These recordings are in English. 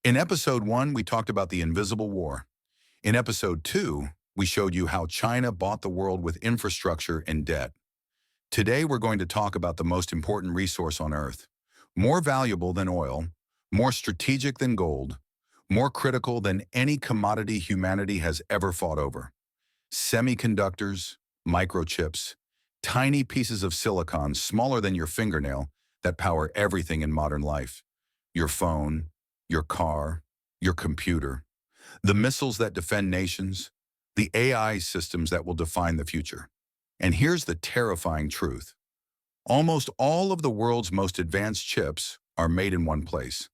In episode 1, we talked about the invisible war. In episode 2, we showed you how China bought the world with infrastructure and debt. Today, we're going to talk about the most important resource on Earth, more valuable than oil, more strategic than gold, more critical than any commodity humanity has ever fought over. Semiconductors, microchips, tiny pieces of silicon smaller than your fingernail that power everything in modern life. Your phone, your car, your computer, the missiles that defend nations, the AI systems that will define the future. And here's the terrifying truth. Almost all of the world's most advanced chips are made in one place.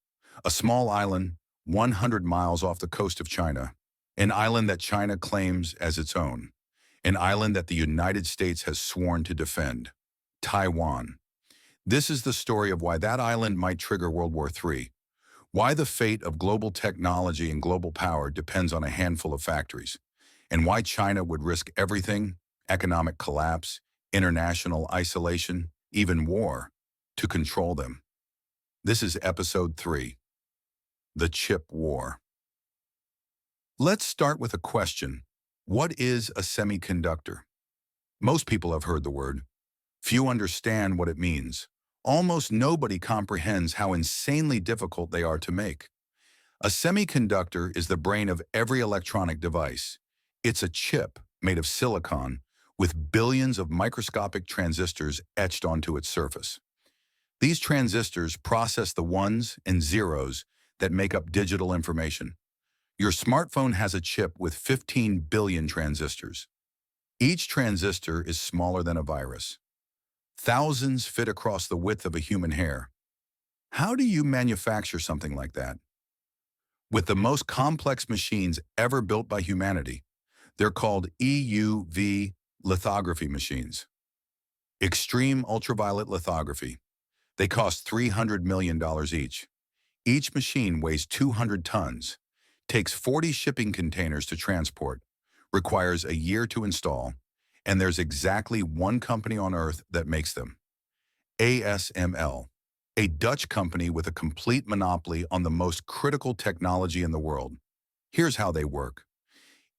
A small island 100 miles off the coast of China, an island that China claims as its own, an island that the United States has sworn to defend, Taiwan. This is the story of why that island might trigger World War III, why the fate of global technology and global power depends on a handful of factories, and why China would risk everything, economic collapse, international isolation, even war, to control them. This is episode 3, the chip war. Let's start with a question. What is a semiconductor? Most people have heard the word. Few understand what it means. Almost nobody comprehends how insanely difficult they are to make. A semiconductor is the brain of every electronic device. It's a chip made of silicon with billions of microscopic transistors etched onto its surface. These transistors process the ones and zeros that make up digital information. Your smartphone has a chip with 15 billion transistors. Each transistor is smaller than a virus. Thousands fit across the width of a human hair. How do you manufacture something like that? With the most complex machines ever built by humanity, they're called EUV lithography machines. Extreme ultraviolet lithography. They cost $300 million each. Each machine weighs 200 tons, takes 40 shipping containers to transport, requires a year to install, and there's exactly one company on Earth that makes them. ASML, a Dutch company with a complete monopoly on the most critical technology in the world. Here's how they work.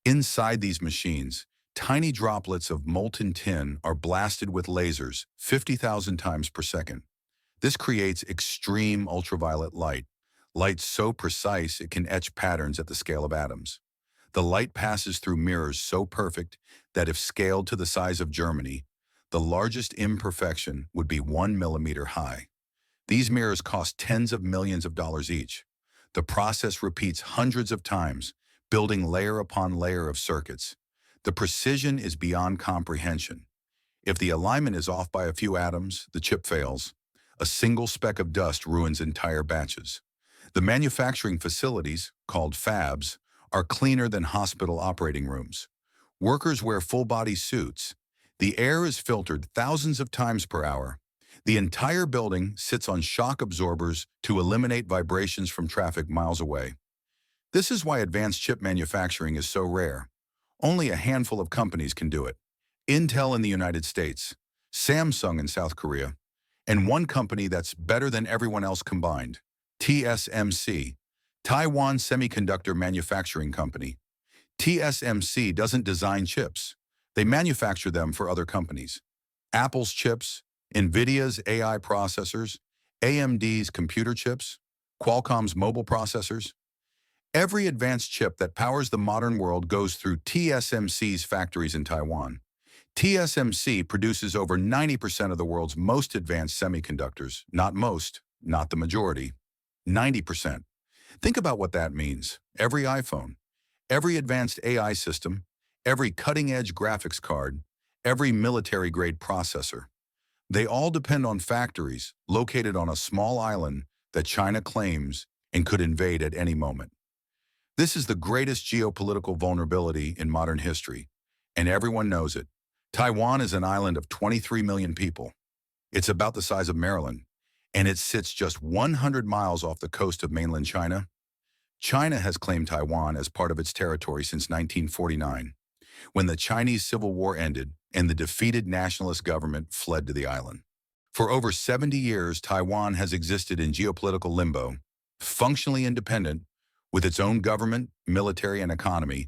Inside these machines, tiny droplets of molten tin are blasted with lasers 50,000 times per second. This creates extreme ultraviolet light so precise it can etch patterns at the scale of atoms. The light passes through mirrors so perfect that if scaled to the size of Germany, the largest imperfection would be 1 millimeter high. These mirrors cost tens of millions of dollars each. The process repeats hundreds of times, building layer upon layer of circuits. The precision is beyond comprehension. If the alignment is off by a few atoms, the chip fails. A single speck of dust ruins entire batches. The manufacturing facilities, called fabs, are cleaner than hospital operating rooms. Workers wear full-body suits. The air is filtered thousands of times per hour. The entire building sits on shock absorbers to eliminate vibrations from traffic miles away. This is why advanced chip manufacturing is so rare. Only a handful of companies can do it. Intel in the United States, Samsung in South Korea, and one company that's better than everyone else combined, TSMC, Taiwan Semiconductor Manufacturing Company. TSMC doesn't design chips. They manufacture them for other companies. Apple's chips, NVIDIA's AI processors, AMD's computer chips, Qualcomm's mobile processors. Every advanced chip that powers the modern world goes through TSMC's factories in Taiwan. TSMC produces over 90% of the world's most advanced semiconductors. Not most, not the majority. 90%. Think about what that means. Every iPhone, every advanced AI system, every cutting-edge graphics card, every military-grade processor. They all depend on factories located on a small island that China claims and could invade at any moment. This is the greatest geopolitical vulnerability in modern history, and everyone knows it. Taiwan is an island of 23 million people. It's about the size of Maryland, and it sits just 100 miles off the coast of mainland China. China has claimed Taiwan as part of its territory since 1949, when the Chinese Civil War ended and the defeated nationalist government fled to the island. For over 70 years, Taiwan has existed in geopolitical limbo, functionally independent, with its own government, military, and economy,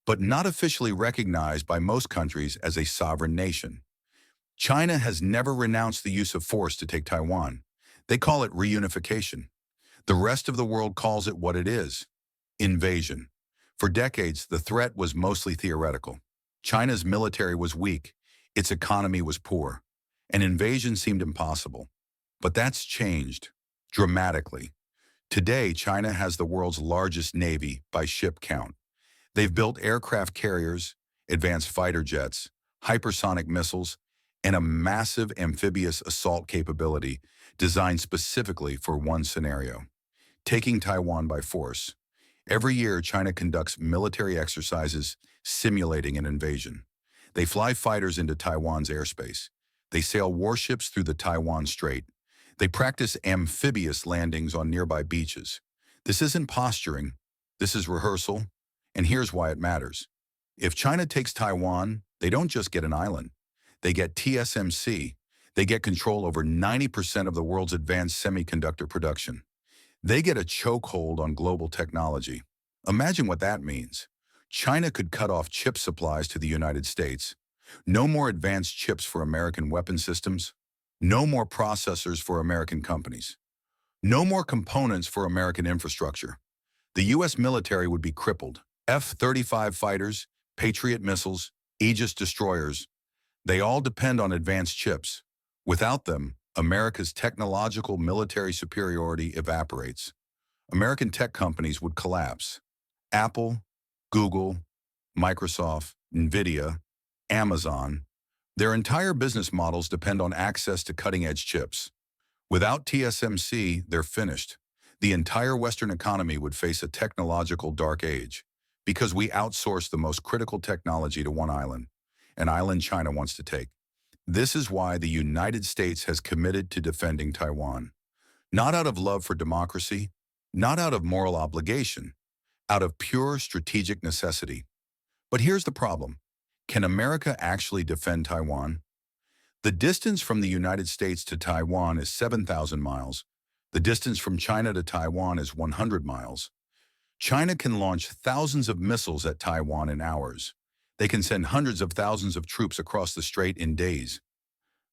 but not officially recognized by most countries as a sovereign nation. China has never renounced the use of force to take Taiwan. They call it reunification. The rest of the world calls it what it is: invasion. For decades, the threat was mostly theoretical. China's military was weak, its economy was poor. An invasion seemed impossible. But that's changed dramatically. Today, China has the world's largest navy by ship count. They've built aircraft carriers, advanced fighter jets, hypersonic missiles, and a massive amphibious assault capability designed specifically for one scenario: taking Taiwan by force. Every year, China conducts military exercises simulating an invasion. They fly fighters into Taiwan's airspace. They sail warships through the Taiwan Strait. They practice amphibious landings on nearby beaches. This isn't posturing. This is rehearsal. And here's why it matters. If China takes Taiwan, they don't just get an island. They get TSMC. They get control over 90% of the world's advanced semiconductor production. They get a chokehold on global technology. Imagine what that means. China could cut off chip supplies to the United States. No more advanced chips for American weapon systems. No more processors for American companies. No more components for American infrastructure. The U.S. military would be crippled. F-35 fighters, Patriot missiles, Aegis destroyers, they all depend on advanced chips. Without them, America's technological military superiority evaporates. American tech companies would collapse. Apple, Google, Microsoft, Nvidia, Amazon, their entire business models depend on access to cutting-edge chips. Without TSMC, they're finished. The entire Western economy would face a technological dark age because we outsource the most critical technology to one island, an island China wants to take. This is why the United States has committed to defending Taiwan. Not out of love for democracy, not out of moral obligation, out of pure strategic necessity. But here's the problem. Can America actually defend Taiwan? The distance from the United States to Taiwan is 7,000 miles. The distance from China to Taiwan is 100 miles. China can launch thousands of missiles at Taiwan in hours. They can send hundreds of thousands of troops across the strait in days.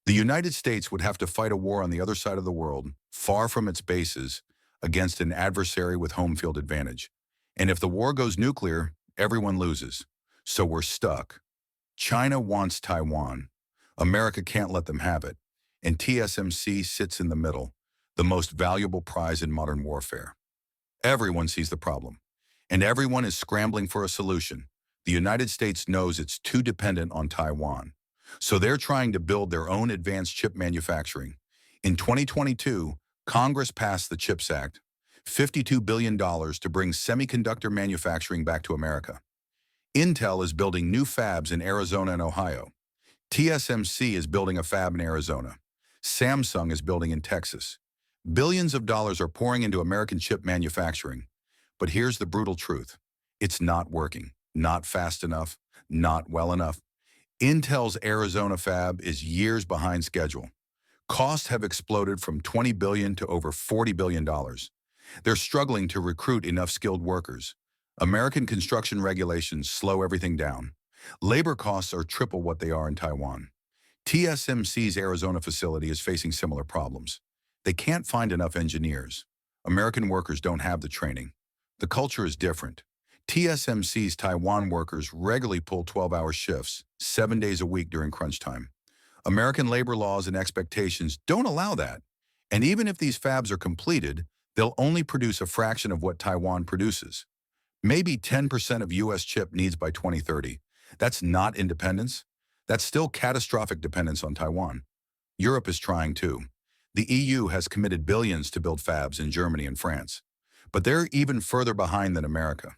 The United States would have to fight a war on the other side of the world, far from its bases, against an adversary with home field advantage. And if the war goes nuclear, everyone loses. So we're stuck. China wants Taiwan. America can't let them have it. And TSMC sits in the middle, the most valuable prize in modern warfare. Everyone sees the problem, and everyone is scrambling for a solution. The United States knows it's too dependent on Taiwan, so they're trying to build their own advanced chip manufacturing. In 2022, Congress passed the CHIPS Act, $52 billion to bring semiconductor manufacturing back to America. Intel is building new fabs in Arizona and Ohio. TSMC is building a fab in Arizona. Samsung is building in Texas. Billions of dollars are pouring into American chip manufacturing. But here's the brutal truth. It's not working. Not fast enough. Not well enough. Intel's Arizona fab is years behind schedule. Costs have exploded from $20 billion to over $40 billion. They're struggling to recruit enough skilled workers. American construction regulations slow everything down. Labor costs are triple what they are in Taiwan. TSMC's Arizona facility is facing similar problems. They can't find enough engineers. American workers don't have the training. The culture is different. TSMC's Taiwan workers regularly pull 12-hour shifts, 7 days a week during crunch time. American labor laws and expectations don't allow that. And even if these fabs are completed, they'll only produce a fraction of what Taiwan produces. Maybe 10% of U.S. chip needs by 2030. That's not independence. That's still catastrophic dependence on Taiwan. Europe is trying too. The EU has committed billions to build fabs in Germany and France. But they're even further behind than America.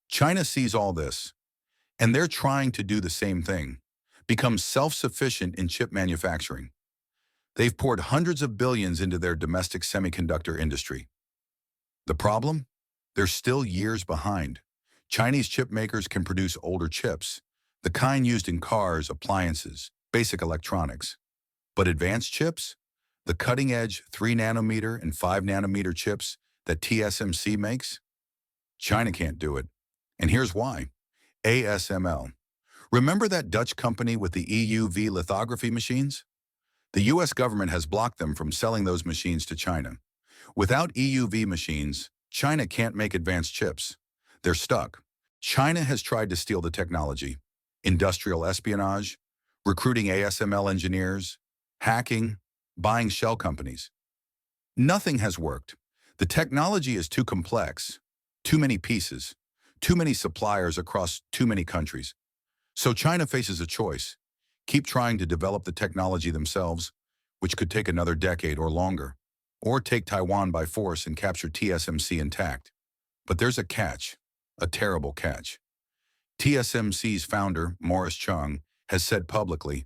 China sees all this, and they're trying to do the same thing, become self-sufficient in chip manufacturing. They've poured hundreds of billions into their domestic semiconductor industry. The problem? They're still years behind. Chinese chip makers can produce older chips, the kind used in cars, appliances, basic electronics. But advanced chips? The cutting-edge 3 nanometer and 5 nanometer chips that TSMC makes? China can't do it. And here's why. ASML. Remember that Dutch company with the EUV lithography machines? The US government has blocked them from selling those machines to China. Without EUV machines, China can't make advanced chips. They're stuck. China has tried to steal the technology. Industrial espionage, recruiting ASML engineers, hacking, buying shell companies. Nothing has worked. The technology is too complex, too many pieces, too many suppliers across too many countries. So China faces a choice. Keep trying to develop the technology themselves, which could take another decade or longer, or take Taiwan by force and capture TSMC intact. But there's a catch, a terrible catch. TSMC's founder, Morris Chang, has said publicly,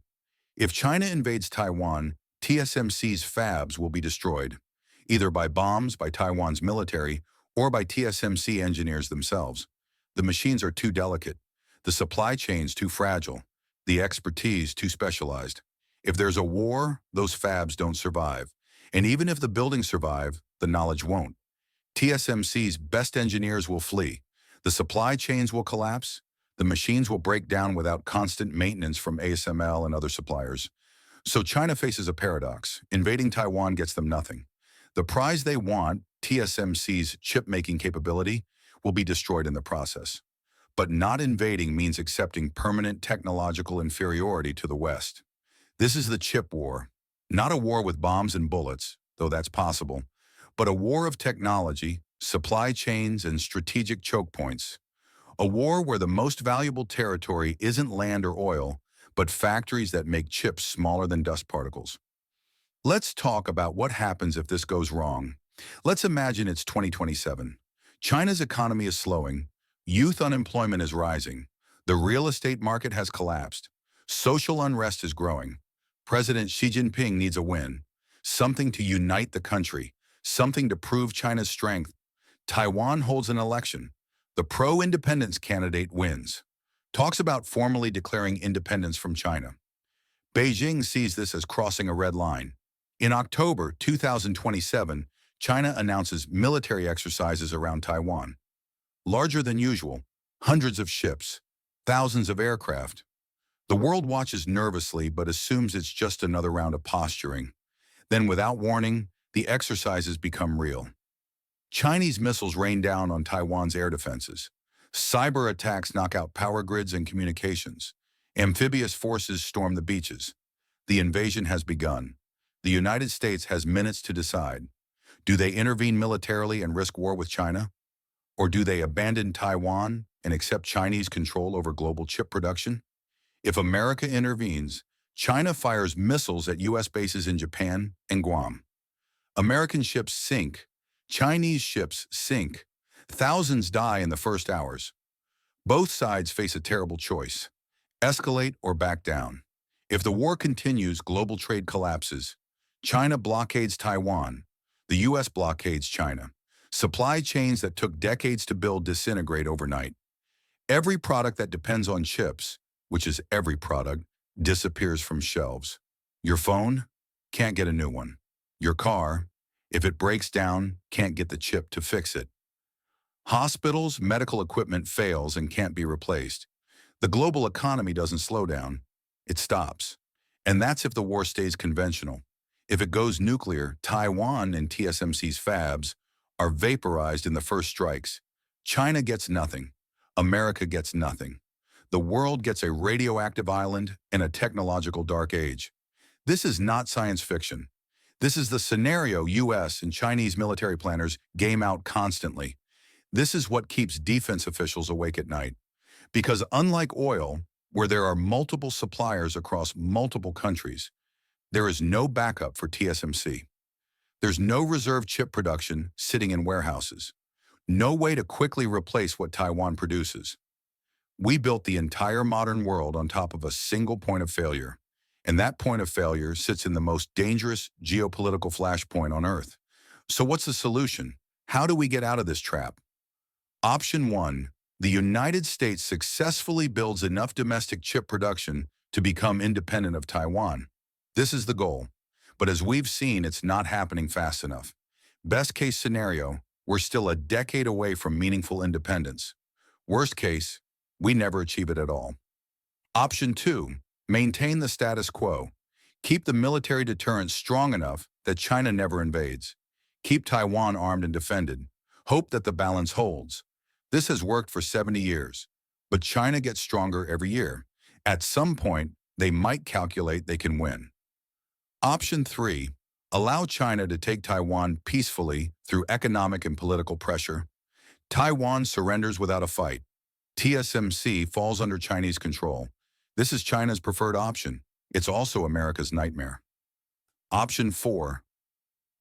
if China invades Taiwan, TSMC's fabs will be destroyed, either by bombs by Taiwan's military or by TSMC engineers themselves. The machines are too delicate, the supply chain's too fragile, the expertise too specialized. If there's a war, those fabs don't survive. And even if the buildings survive, the knowledge won't. TSMC's best engineers will flee. The supply chains will collapse. The machines will break down without constant maintenance from ASML and other suppliers. So China faces a paradox. Invading Taiwan gets them nothing. The prize they want, TSMC's chip-making capability, will be destroyed in the process. But not invading means accepting permanent technological inferiority to the West. This is the chip war. Not a war with bombs and bullets, though that's possible, but a war of technology, supply chains, and strategic choke points. A war where the most valuable territory isn't land or oil, but factories that make chips smaller than dust particles. Let's talk about what happens if this goes wrong. Let's imagine it's 2027. China's economy is slowing. Youth unemployment is rising. The real estate market has collapsed. Social unrest is growing. President Xi Jinping needs a win. Something to unite the country. Something to prove China's strength. Taiwan holds an election. The pro-independence candidate wins. Talks about formally declaring independence from China. Beijing sees this as crossing a red line. In October 2027, China announces military exercises around Taiwan. Larger than usual, hundreds of ships, thousands of aircraft. The world watches nervously but assumes it's just another round of posturing. Then, without warning, the exercises become real. Chinese missiles rain down on Taiwan's air defenses. Cyber attacks knock out power grids and communications. Amphibious forces storm the beaches. The invasion has begun. The United States has minutes to decide. Do they intervene militarily and risk war with China? Or do they abandon Taiwan and accept Chinese control over global chip production? If America intervenes, China fires missiles at U.S. bases in Japan and Guam. American ships sink. Chinese ships sink. Thousands die in the first hours. Both sides face a terrible choice: escalate or back down. If the war continues, global trade collapses. China blockades Taiwan. The U.S. blockades China. Supply chains that took decades to build disintegrate overnight. Every product that depends on chips, which is every product, disappears from shelves. Your phone? Can't get a new one. Your car? If it breaks down, can't get the chip to fix it. Hospitals, medical equipment fails and can't be replaced. The global economy doesn't slow down. It stops. And that's if the war stays conventional. If it goes nuclear, Taiwan and TSMC's fabs are vaporized in the first strikes. China gets nothing. America gets nothing. The world gets a radioactive island and a technological dark age. This is not science fiction. This is the scenario U.S. and Chinese military planners game out constantly. This is what keeps defense officials awake at night. Because unlike oil, where there are multiple suppliers across multiple countries, there is no backup for TSMC. There's no reserve chip production sitting in warehouses. No way to quickly replace what Taiwan produces. We built the entire modern world on top of a single point of failure. And that point of failure sits in the most dangerous geopolitical flashpoint on Earth. So what's the solution? How do we get out of this trap? Option 1. The United States successfully builds enough domestic chip production to become independent of Taiwan. This is the goal. But as we've seen, it's not happening fast enough. Best case scenario, we're still a decade away from meaningful independence. Worst case, we never achieve it at all. Option 2, maintain the status quo. Keep the military deterrence strong enough that China never invades. Keep Taiwan armed and defended. Hope that the balance holds. This has worked for 70 years, but China gets stronger every year. At some point, they might calculate they can win. Option 3, allow China to take Taiwan peacefully through economic and political pressure. Taiwan surrenders without a fight. TSMC falls under Chinese control. This is China's preferred option. It's also America's nightmare. Option 4,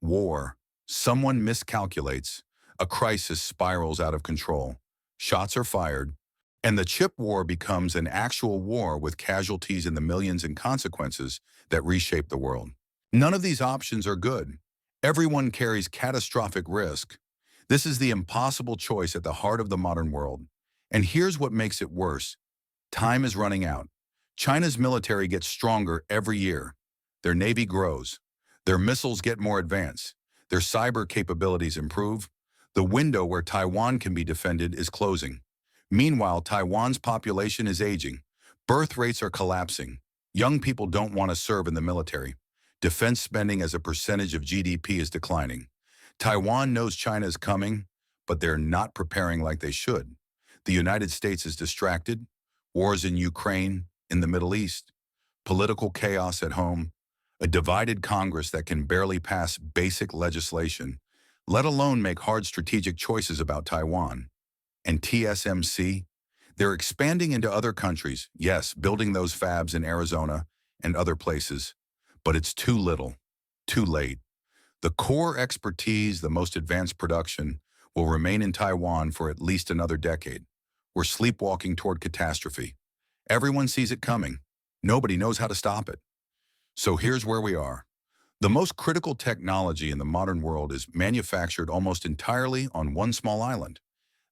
war. Someone miscalculates. A crisis spirals out of control. Shots are fired, and the chip war becomes an actual war with casualties in the millions and consequences that reshape the world. None of these options are good. Everyone carries catastrophic risk. This is the impossible choice at the heart of the modern world. And here's what makes it worse. Time is running out. China's military gets stronger every year. Their navy grows. Their missiles get more advanced. Their cyber capabilities improve. The window where Taiwan can be defended is closing. Meanwhile, Taiwan's population is aging. Birth rates are collapsing. Young people don't want to serve in the military. Defense spending as a percentage of GDP is declining. Taiwan knows China is coming, but they're not preparing like they should. The United States is distracted. Wars in Ukraine, in the Middle East, political chaos at home, a divided Congress that can barely pass basic legislation, let alone make hard strategic choices about Taiwan. And TSMC, they're expanding into other countries, yes, building those fabs in Arizona and other places, but it's too little, too late. The core expertise, the most advanced production, will remain in Taiwan for at least another decade. We're sleepwalking toward catastrophe. Everyone sees it coming. Nobody knows how to stop it. So here's where we are. The most critical technology in the modern world is manufactured almost entirely on one small island.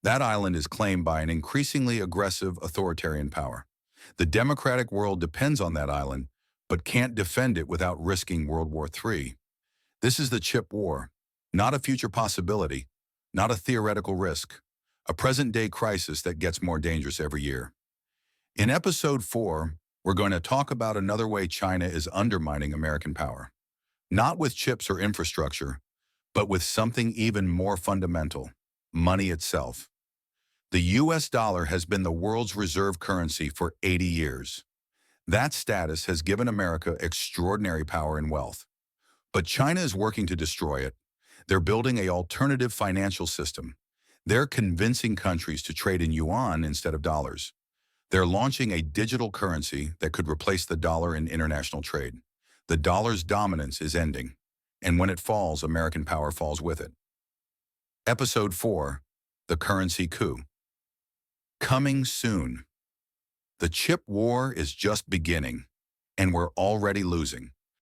That island is claimed by an increasingly aggressive authoritarian power. The democratic world depends on that island, but can't defend it without risking World War III. This is the chip war, not a future possibility, not a theoretical risk, a present-day crisis that gets more dangerous every year. In Episode 4, we're going to talk about another way China is undermining American power. Not with chips or infrastructure, but with something even more fundamental, money itself. The US dollar has been the world's reserve currency for 80 years. That status has given America extraordinary power and wealth. But China is working to destroy it. They're building an alternative financial system. They're convincing countries to trade in yuan instead of dollars. They're launching a digital currency that could replace the dollar in international trade. The dollar's dominance is ending, and when it falls, American power falls with it. Episode 4, The Currency Coup. Coming soon. The chip war is just beginning, and we're already losing.